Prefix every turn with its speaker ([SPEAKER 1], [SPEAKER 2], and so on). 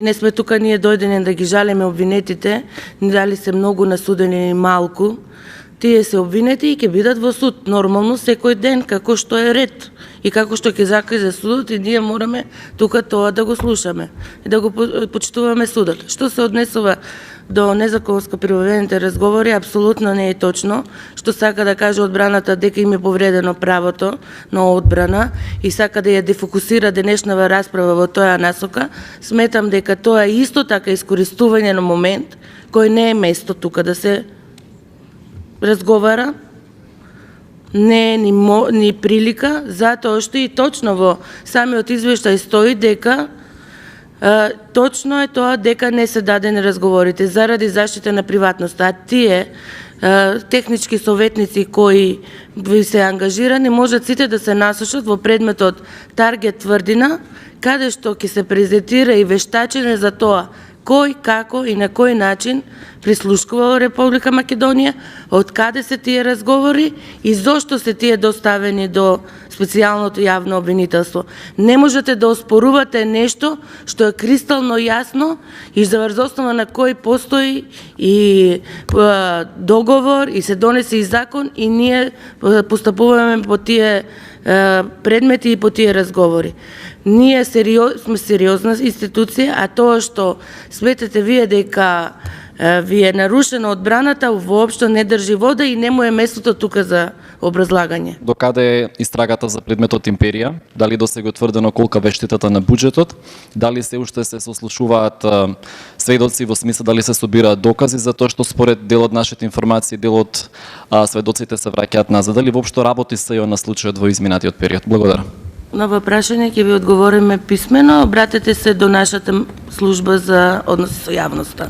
[SPEAKER 1] Не сме тука ние дојдени да ги жалиме обвинетите, дали се многу насудени или малку. Тие се обвинети и ќе бидат во суд нормално секој ден, како што е ред и како што ќе закаже судот, и ние мораме тука тоа да го слушаме и да го почитуваме судот. Што се однесува до незаконско прибавените разговори, апсолутно не е точно, што сака да каже одбраната дека им е повредено правото на одбрана и сака да ја дефокусира денешнава расправа во тоја насока. Сметам дека тоа е исто така искористување на момент кој не е место тука да се разговара, не е ни прилика, затоа што и точно во самиот извештај стои дека точно е тоа дека не се дадени разговорите заради заштита на приватноста, а тие технички советници кои ви се ангажирани можат сите да се насушат во предметот Таргет Тврдина, каде што ќе се презентира и вештачење за тоа кој, како и на кој начин прислушкува во Република Македонија, од каде се тие разговори и зошто се тие доставени до специјалното јавно обвинителство. Не можете да оспорувате нешто што е кристално јасно и за врз основа на кој постои и договор и се донесе и закон, и ние постапуваме по тие предмети и по тие разговори. Ние сме сериозна институција, а тоа што сметате вие дека ви е нарушена одбраната, воопшто не држи вода и не му е местото тука за образлагање.
[SPEAKER 2] Докаде е истрагата за предметот Империја? Дали досега утврдено колка вештитата на буџетот? Дали се уште се сослушуваат сведоци во смисла дали се собираат докази за тоа што според дел од нашите информации, дел од сведоците се враќаат назад? Дали воопшто работи се на случајот во изминатиот период? Благодарам.
[SPEAKER 1] На прашање ќе ви одговориме писмено. Обратете се до нашата служба за односи со јавноста.